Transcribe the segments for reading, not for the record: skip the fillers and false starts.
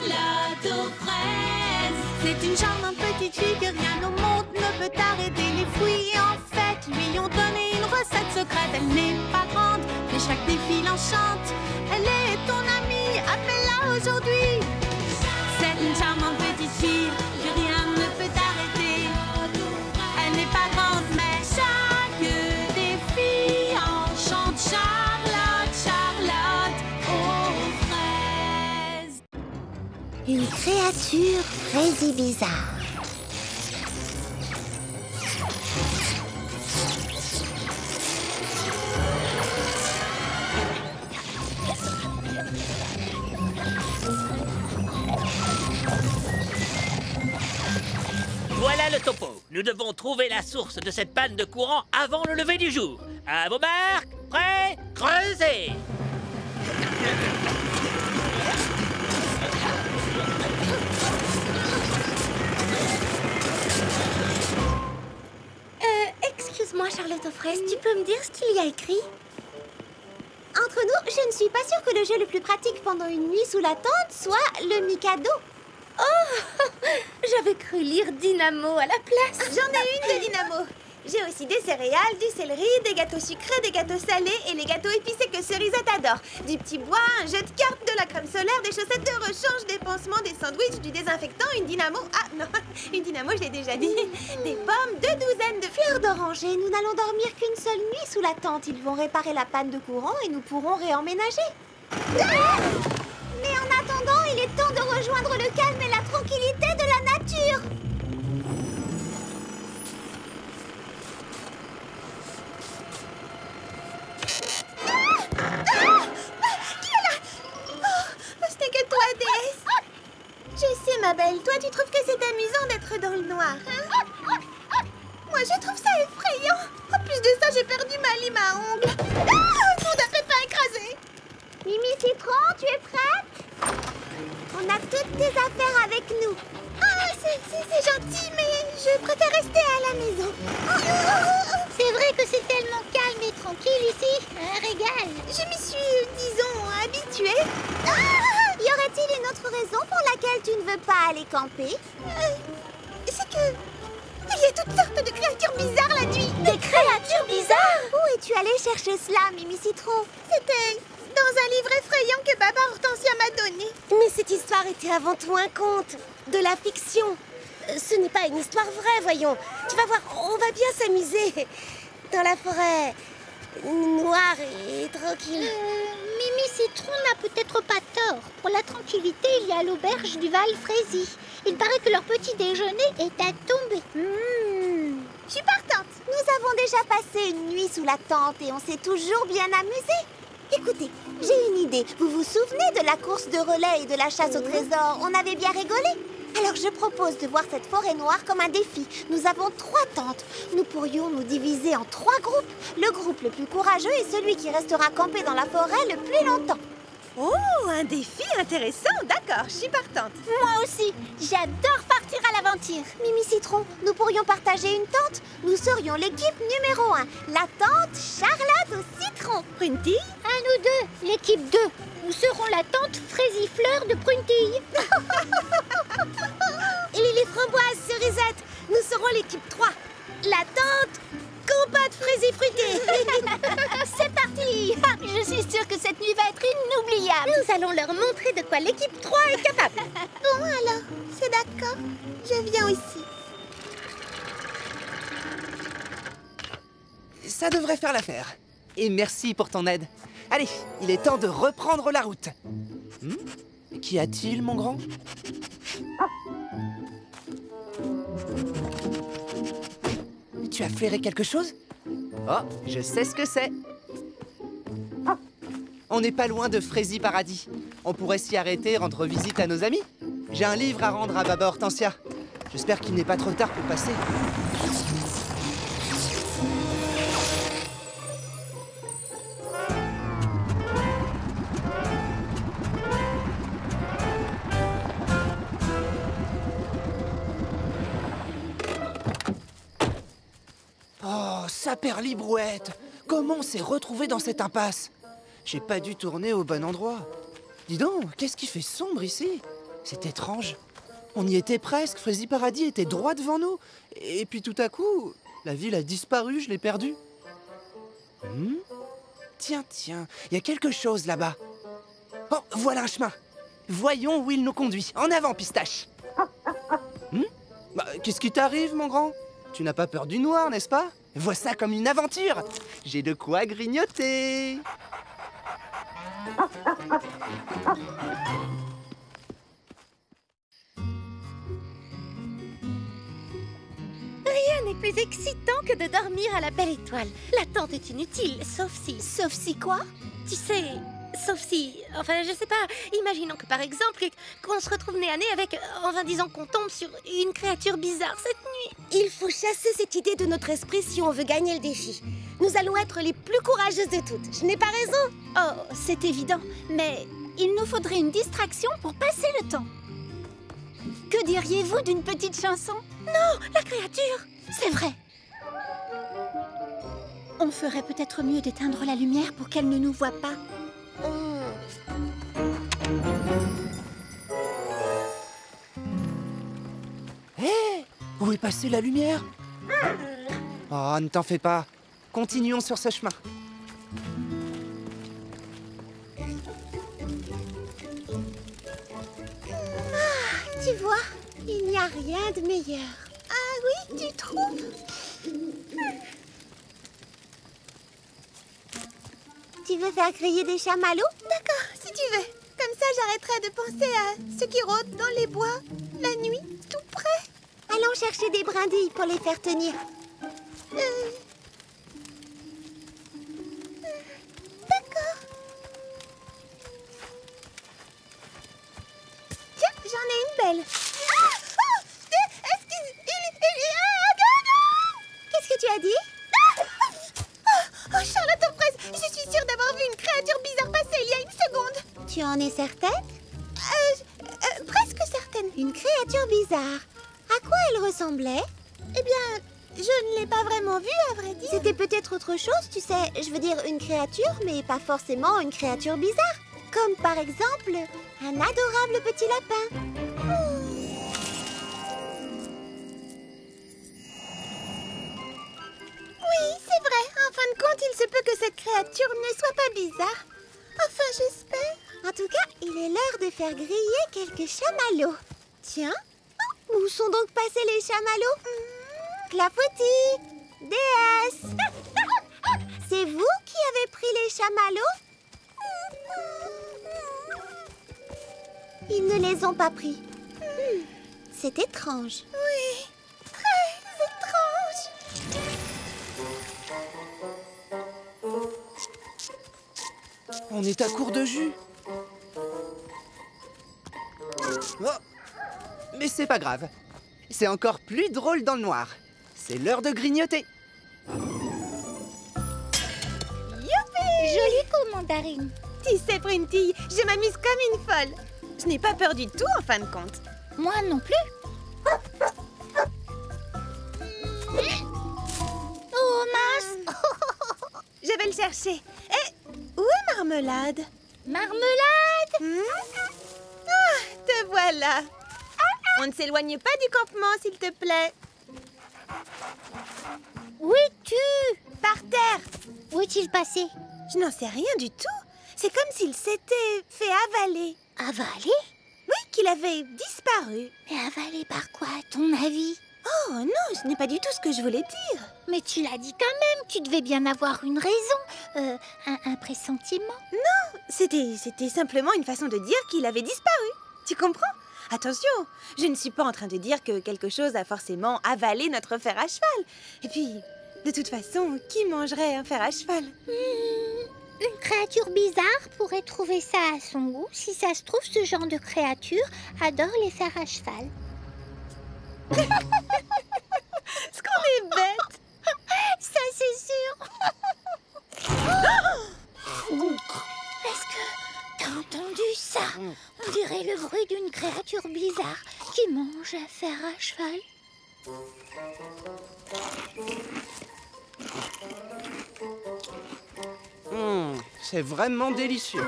charlotte aux fraises. C'est une charmante petite fille que rien au monde ne peut arrêter. Les fruits en fait lui ont donné une recette secrète. Elle n'est pas grande, mais chaque défi l'enchante. Elle est ton amie, appelle-la aujourd'hui. C'est une charmante petite fille que rien ne peut arrêter. Elle n'est pas grande, mais chaque défi enchante. Charlotte, Charlotte aux fraises. Une créature très bizarre. Voilà le topo. Nous devons trouver la source de cette panne de courant avant le lever du jour. À vos marques, prêts, creusez. Excuse-moi, Charlotte aux fraises, tu peux me dire ce qu'il y a écrit? Entre nous, je ne suis pas sûre que le jeu le plus pratique pendant une nuit sous la tente soit le Mikado. Oh, j'avais cru lire Dynamo à la place. J'en ai une de Dynamo. J'ai aussi des céréales, du céleri, des gâteaux sucrés, des gâteaux salés et les gâteaux épicés que Cerisette adore. Du petit bois, un jeu de cartes, de la crème solaire, des chaussettes de rechange, des pansements, des sandwichs, du désinfectant, une dynamo. Ah non, une dynamo, je l'ai déjà dit. Des pommes, 2 douzaines de Fleur d'oranger, nous n'allons dormir qu'une seule nuit sous la tente. Ils vont réparer la panne de courant et nous pourrons réemménager. Ah! Mais en attendant, il est temps de rejoindre le calme et la tranquillité de la nature. Ce n'est que toi, déesse. Je sais, ma belle, toi tu trouves que c'est amusant d'être dans le noir, hein? Moi je trouve ça effrayant. En plus de ça, j'ai perdu ma lime à ongles. Ah, mon pas écrasé. Mimi Citron, tu es prête? On a toutes tes affaires avec nous. Ah, c'est gentil, mais je préfère rester à la maison. C'est vrai que c'est tellement calme et tranquille ici. Un régal. Je m'y suis, disons, habituée. Y aurait-il une autre raison pour laquelle tu ne veux pas aller camper? C'est que... il y a toutes sortes de créatures bizarres la nuit. Des créatures bizarres? Où es-tu allée chercher cela, Mimi Citron? C'était dans un livre effrayant que Baba Hortensia m'a donné. Mais cette histoire était avant tout un conte, de la fiction. Ce n'est pas une histoire vraie, voyons. Tu vas voir, on va bien s'amuser dans la forêt noire et tranquille. Mimi Citron n'a peut-être pas tort. Pour la tranquillité, il y a l'auberge du Val Frézy. Il paraît que leur petit déjeuner est à tomber. Je suis partante. Nous avons déjà passé une nuit sous la tente et on s'est toujours bien amusés. Écoutez, j'ai une idée. Vous vous souvenez de la course de relais et de la chasse au trésor? On avait bien rigolé. Alors je propose de voir cette forêt noire comme un défi. Nous avons 3 tentes. Nous pourrions nous diviser en 3 groupes. Le groupe le plus courageux est celui qui restera campé dans la forêt le plus longtemps. Oh, un défi intéressant. D'accord, je suis partante. Moi aussi, j'adore partir à l'aventure. Mimi Citron, nous pourrions partager une tente. Nous serions l'équipe numéro 1. La tente Charlotte au citron. Prunty? À nous deux, l'équipe 2. Nous serons la tante Fraisifleur de Pruntille. Et les framboises Cerisette, nous serons l'équipe 3. La tente Compote fraisée C'est parti. Je suis sûre que cette nuit va être inoubliable. Nous allons leur montrer de quoi l'équipe 3 est capable. Bon alors, c'est d'accord. Je viens ici. Ça devrait faire l'affaire. Et merci pour ton aide. Allez, il est temps de reprendre la route. Qu'y a-t-il, mon grand? Tu as flairé quelque chose? Oh, je sais ce que c'est. On n'est pas loin de Frézy Paradis. On pourrait s'y arrêter et rendre visite à nos amis. J'ai un livre à rendre à Baba Hortensia. J'espère qu'il n'est pas trop tard pour passer. Oh, Saperlibrouette! Comment on s'est retrouvé dans cette impasse? J'ai pas dû tourner au bon endroit. Dis donc, qu'est-ce qui fait sombre ici? C'est étrange. On y était presque, Frézy Paradis était droit devant nous. Et puis tout à coup, la ville a disparu, je l'ai perdue. Tiens, il y a quelque chose là-bas. Oh, voilà un chemin. Voyons où il nous conduit. En avant, Pistache. Qu'est-ce qui t'arrive, mon grand? Tu n'as pas peur du noir, n'est-ce pas? Vois ça comme une aventure. J'ai de quoi grignoter. Rien n'est plus excitant que de dormir à la belle étoile. La tente est inutile, sauf si... Sauf si quoi? Tu sais, sauf si... Enfin, je sais pas, imaginons que par exemple, qu'on se retrouve nez à nez avec... Enfin, disons qu'on tombe sur une créature bizarre cette nuit. Il faut chasser cette idée de notre esprit si on veut gagner le défi. Nous allons être les plus courageuses de toutes. Je n'ai pas raison? Oh, c'est évident, mais il nous faudrait une distraction pour passer le temps. Que diriez-vous d'une petite chanson? Non, la créature! C'est vrai. On ferait peut-être mieux d'éteindre la lumière pour qu'elle ne nous voie pas. Hé! Où est passée la lumière? Oh, ne t'en fais pas. Continuons sur ce chemin. Tu vois, il n'y a rien de meilleur. Ah oui, tu trouves? Tu veux faire griller des chamallows? D'accord, si tu veux. Comme ça, j'arrêterai de penser à ceux qui rôdent dans les bois, la nuit, tout près. Allons chercher des brindilles pour les faire tenir. D'accord. Tiens, j'en ai une belle. Qu'est-ce que tu as dit? Oh, Charlotte aux fraises, je suis sûre d'avoir vu une créature bizarre passer il y a une seconde. Tu en es certaine? Presque certaine. Une créature bizarre. À quoi elle ressemblait? Eh bien, je ne l'ai pas vraiment vue, à vrai dire. C'était peut-être autre chose, tu sais. Je veux dire une créature, mais pas forcément une créature bizarre. Comme par exemple, un adorable petit lapin. Oui, c'est vrai. En fin de compte, il se peut que cette créature ne soit pas bizarre. Enfin, j'espère. En tout cas, il est l'heure de faire griller quelques chamallows. Tiens. Où sont donc passés les chamallows? Clafoutis, déesse. C'est vous qui avez pris les chamallows? Ils ne les ont pas pris. C'est étrange. Oui, très étrange. On est à court de jus. Oh. Mais c'est pas grave. C'est encore plus drôle dans le noir. C'est l'heure de grignoter. Jolie coup, mandarine. Tu sais, Brindille, je m'amuse comme une folle. Je n'ai pas peur du tout, en fin de compte. Moi non plus. Oh mince. Je vais le chercher. Et où est Marmelade? Marmelade. Ah, te voilà. On ne s'éloigne pas du campement, s'il te plaît. Où es-tu? Par terre. Où est-il passé? Je n'en sais rien du tout. C'est comme s'il s'était fait avaler. Avalé? Oui, qu'il avait disparu. Mais avalé par quoi, à ton avis? Oh non, ce n'est pas du tout ce que je voulais dire. Mais tu l'as dit quand même, tu devais bien avoir une raison. Un pressentiment. C'était simplement une façon de dire qu'il avait disparu. Tu comprends? Attention, je ne suis pas en train de dire que quelque chose a forcément avalé notre fer à cheval. Et puis, de toute façon, qui mangerait un fer à cheval? Une créature bizarre pourrait trouver ça à son goût. Si ça se trouve, ce genre de créature adore les fers à cheval. Est-ce qu'on est bête? Ça, c'est sûr. Est-ce que t'as entendu ça? On dirait le bruit d'une créature bizarre qui mange un fer à cheval. C'est vraiment délicieux.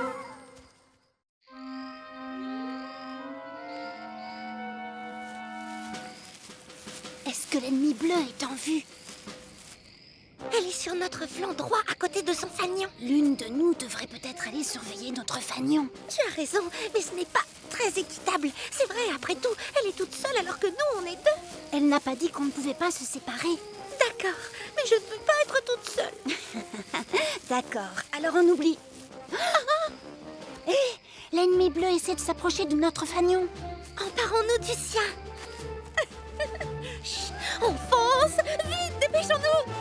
que l'ennemi bleu est en vue. Elle est sur notre flanc droit, à côté de son fanion. L'une de nous devrait peut-être aller surveiller notre fanion. Tu as raison, mais ce n'est pas très équitable. C'est vrai, après tout, elle est toute seule alors que nous, on est deux. Elle n'a pas dit qu'on ne pouvait pas se séparer. D'accord, mais je ne peux pas être toute seule. D'accord, alors on oublie. Hé, l'ennemi bleu essaie de s'approcher de notre fanion. Emparons-nous du sien. Chut, on fonce. Vite, dépêchons-nous.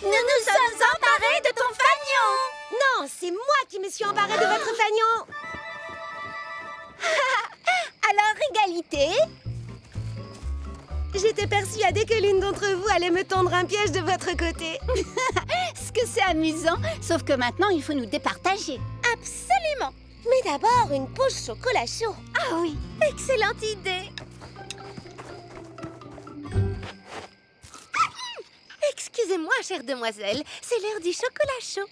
Nous nous sommes emparés de ton fanion. Non, c'est moi qui me suis emparée de votre fanion. Alors, égalité. J'étais persuadée que l'une d'entre vous allait me tendre un piège de votre côté. Ce que c'est amusant, sauf que maintenant, il faut nous départager. Absolument. Mais d'abord, une pause chocolat chaud. Ah oui, excellente idée. Excusez-moi, chère demoiselle, c'est l'heure du chocolat chaud.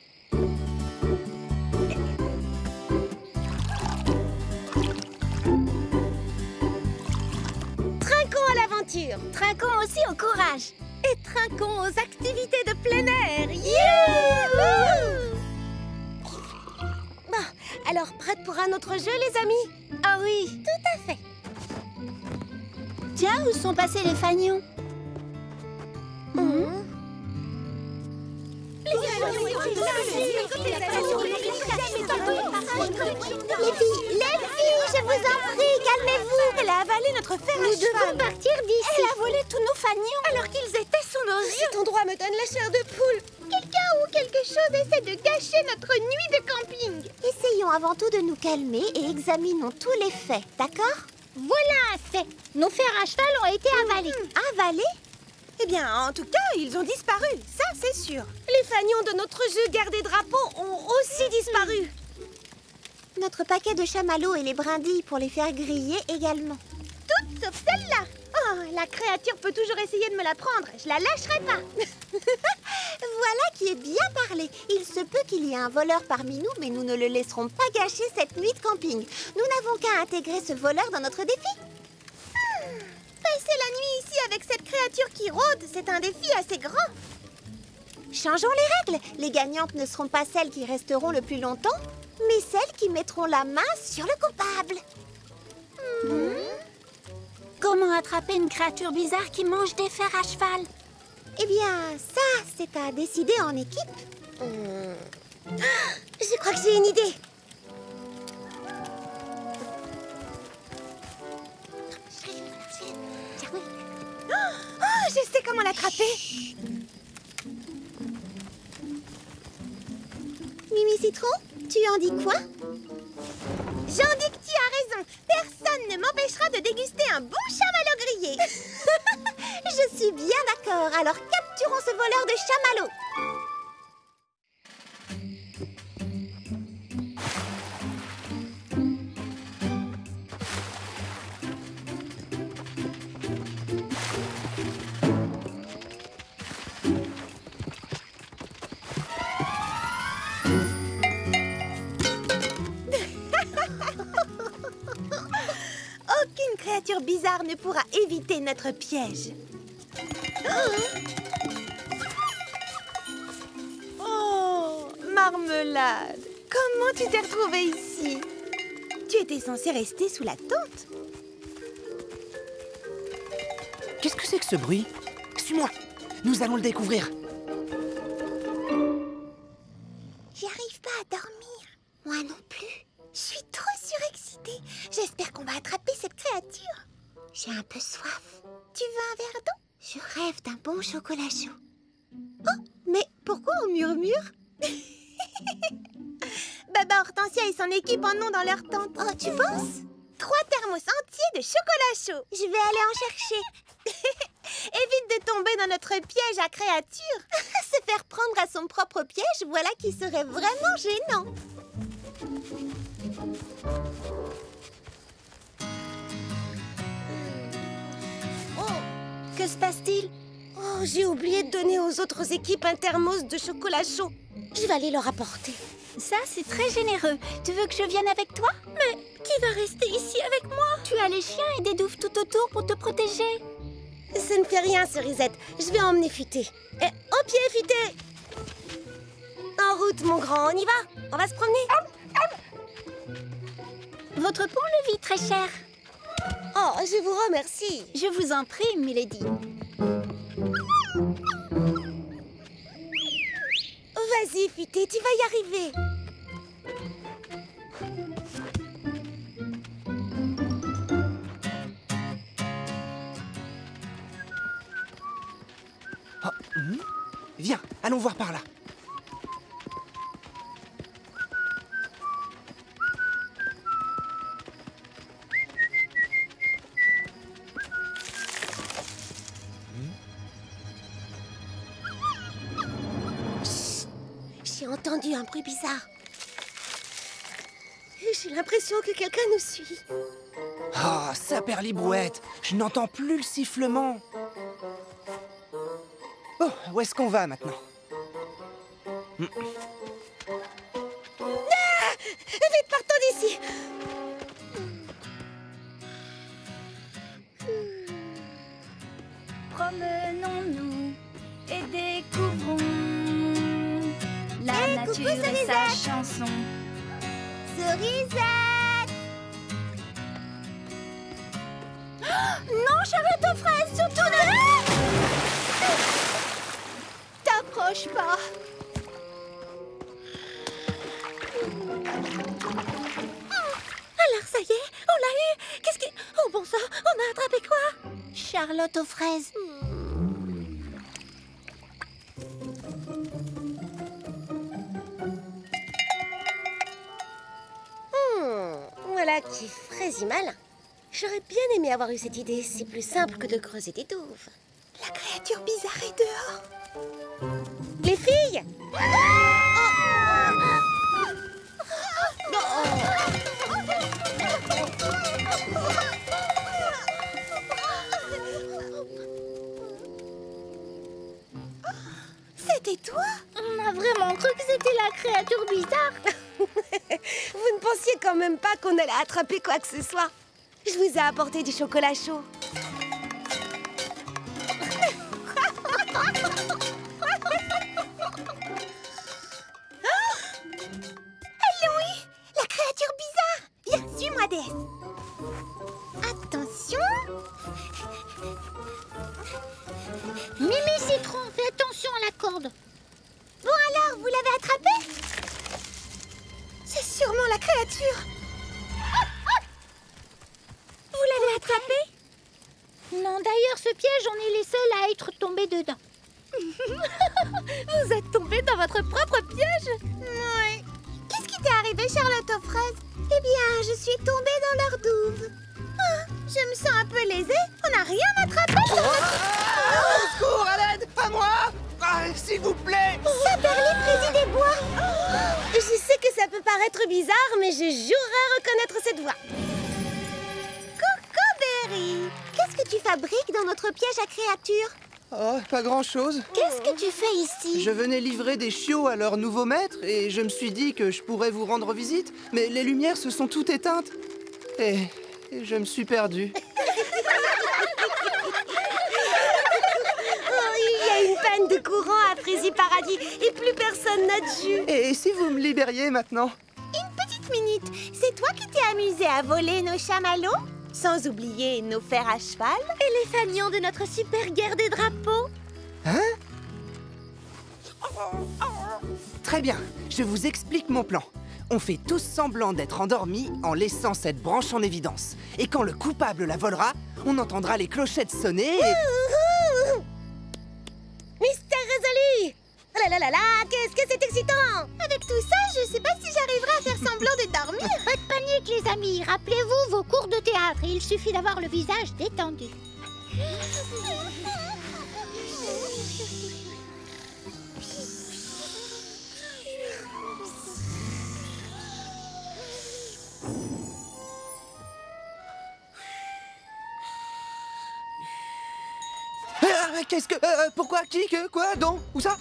Trinquons à l'aventure. Trinquons aussi au courage. Et trinquons aux activités de plein air. Yeah! Bon, alors prête pour un autre jeu, les amis? Ah oui, Tout à fait. tiens, où sont passés les fanions? Les filles, je vous en prie, calmez-vous. Elle a avalé notre fer à Nous cheval. devons partir d'ici. Elle a volé tous nos fanions. Alors qu'ils étaient sous nos yeux. Cet endroit me donne la chair de poule. Quelqu'un ou quelque chose essaie de gâcher notre nuit de camping. Essayons avant tout de nous calmer et examinons tous les faits, d'accord? Voilà un fait. Nos fers à cheval ont été avalés. Avalés? Eh bien, en tout cas, ils ont disparu, ça c'est sûr. Les fanions de notre jeu gardé drapeau ont aussi disparu. Notre paquet de chamallows et les brindilles pour les faire griller également. Toutes sauf celle-là. Oh, la créature peut toujours essayer de me la prendre. Je la lâcherai pas. Voilà qui est bien parlé. Il se peut qu'il y ait un voleur parmi nous, mais nous ne le laisserons pas gâcher cette nuit de camping. Nous n'avons qu'à intégrer ce voleur dans notre défi. Passer la nuit ici avec cette créature qui rôde, c'est un défi assez grand. Changeons les règles. Les gagnantes ne seront pas celles qui resteront le plus longtemps, mais celles qui mettront la main sur le coupable. Comment attraper une créature bizarre qui mange des fers à cheval? Eh bien, ça, c'est à décider en équipe. Je crois que j'ai une idée. Oh, je sais comment l'attraper. Mimi Citron, tu en dis quoi? J'en dis que tu as raison. Personne ne m'empêchera de déguster un bon chamallow grillé. Je suis bien d'accord. Alors capturons ce voleur de chamallows. Aucune créature bizarre ne pourra éviter notre piège. Oh, Marmelade, comment tu t'es retrouvée ici? Tu étais censée rester sous la tente. Qu'est-ce que c'est que ce bruit? Suis-moi. Nous allons le découvrir. J'y arrive pas à dormir. Moi non plus. Je suis trop surexcitée. J'espère qu'on va attraper cette créature. J'ai un peu soif. Tu veux un verre d'eau? Je rêve d'un bon chocolat chaud. Oh, mais pourquoi on murmure? Baba Hortensia et son équipe en ont dans leur tente. Oh, tu penses? 3 thermos entiers de chocolat chaud. Je vais aller en chercher. Évite de tomber dans notre piège à créature. Se faire prendre à son propre piège, voilà qui serait vraiment gênant. Que se passe-t-il? Oh, j'ai oublié de donner aux autres équipes un thermos de chocolat chaud. Je vais aller leur apporter. Ça, c'est très généreux. Tu veux que je vienne avec toi? Mais qui va rester ici avec moi? Tu as les chiens et des douves tout autour pour te protéger. Ça ne fait rien, Cerisette. Je vais emmener Futé. Et au pied, Futé! En route, mon grand, on y va? On va se promener? Votre pont-levis, très cher. Oh, je vous remercie. Je vous en prie, Milady. Vas-y, Futé, tu vas y arriver. Viens, allons voir par là. J'ai entendu un bruit bizarre. J'ai l'impression que quelqu'un nous suit. Oh, saperlibrouette, je n'entends plus le sifflement. Oh, où est-ce qu'on va maintenant? Vite, partons d'ici. Promenons-nous et découvrons la nature et Cerisette. sa chanson. Cerisette! Non, Charlotte aux fraises, surtout ne... T'approches pas. Alors ça y est, on l'a eu. Qu'est-ce que... Oh bon sang, on a attrapé quoi? Charlotte aux fraises. Voilà qui est fraisi malin. J'aurais bien aimé avoir eu cette idée. C'est plus simple que de creuser des douves. La créature bizarre est dehors. Les filles! C'était toi? On a vraiment cru que c'était la créature bizarre. Vous ne pensiez quand même pas qu'on allait attraper quoi que ce soit? Je vous ai apporté du chocolat chaud. Louis, la créature bizarre. Viens, suis-moi, déesse. Attention. Mimi Citron, fais attention à la corde. Bon alors, vous l'avez attrapé? C'est sûrement la créature. Vous l'avez attrapé? Non, d'ailleurs, ce piège, on est les seuls à être tombés dedans. Vous êtes tombé dans votre propre piège? Oui. Qu'est-ce qui t'est arrivé, Charlotte aux fraises? Eh bien, je suis tombée dans leur douve. Ah, je me sens un peu lésée. On n'a rien attrapé. Au secours, à l'aide! À moi! Ah, s'il vous plaît! Saperlibrouette des bois. Je sais que ça peut paraître bizarre, mais je jurerais reconnaître cette voix. Cocoberry, qu'est-ce que tu fabriques dans notre piège à créatures? Oh, pas grand-chose. Qu'est-ce que tu fais ici? Je venais livrer des chiots à leur nouveau maître et je me suis dit que je pourrais vous rendre visite, mais les lumières se sont toutes éteintes. Et je me suis perdu. Oh, il y a une panne de courant à Frazy Paradis et plus personne n'a de jus. Et si vous me libériez maintenant? Une petite minute. C'est toi qui t'es amusé à voler nos chamallows? Sans oublier nos fers à cheval? Et les fanions de notre super guerre des drapeaux. Hein? Très bien, je vous explique mon plan. On fait tous semblant d'être endormis en laissant cette branche en évidence. Et quand le coupable la volera, on entendra les clochettes sonner et... Mystère résolu. Oh là là là là, qu'est-ce que c'est excitant! Avec tout ça, je sais pas si j'arriverai à faire semblant de dormir. Pas de panique, les amis. Rappelez-vous vos cours de théâtre. Il suffit d'avoir le visage détendu. Qu'est-ce que... pourquoi? Qui? Que? Quoi? Dont? Où ça?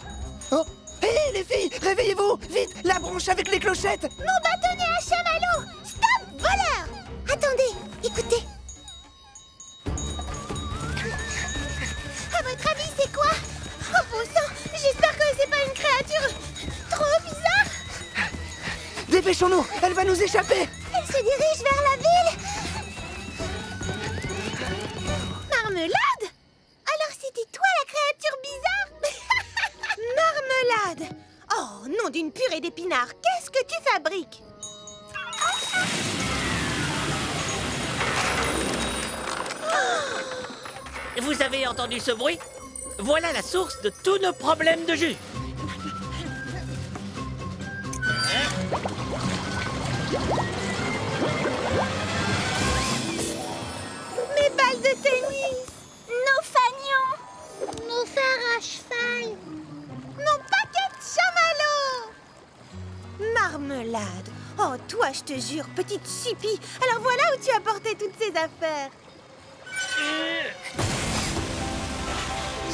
Oh! Hé, les filles! Réveillez-vous! Vite! La branche avec les clochettes! Mon bâtonnet à chamallow! Stop, voleur! Attendez, écoutez. Dépêchons-nous, elle va nous échapper. Elle se dirige vers la ville. Marmelade? Alors c'était toi la créature bizarre? Marmelade! Oh, nom d'une purée d'épinards, qu'est-ce que tu fabriques? Vous avez entendu ce bruit? Voilà la source de tous nos problèmes de jus. Mes balles de tennis! Nos fanions. Nos fers à cheval. Mon paquet de chamallows! Marmelade! Oh, toi, je te jure, petite chipie! Alors voilà où tu as porté toutes ces affaires!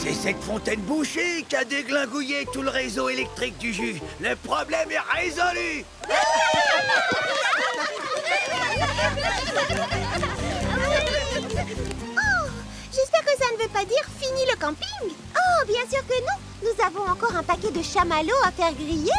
C'est cette fontaine bouchée qui a déglingouillé tout le réseau électrique du jus. Le problème est résolu. Oh, j'espère que ça ne veut pas dire fini le camping. Oh, bien sûr que non. Nous avons encore un paquet de chamallows à faire griller.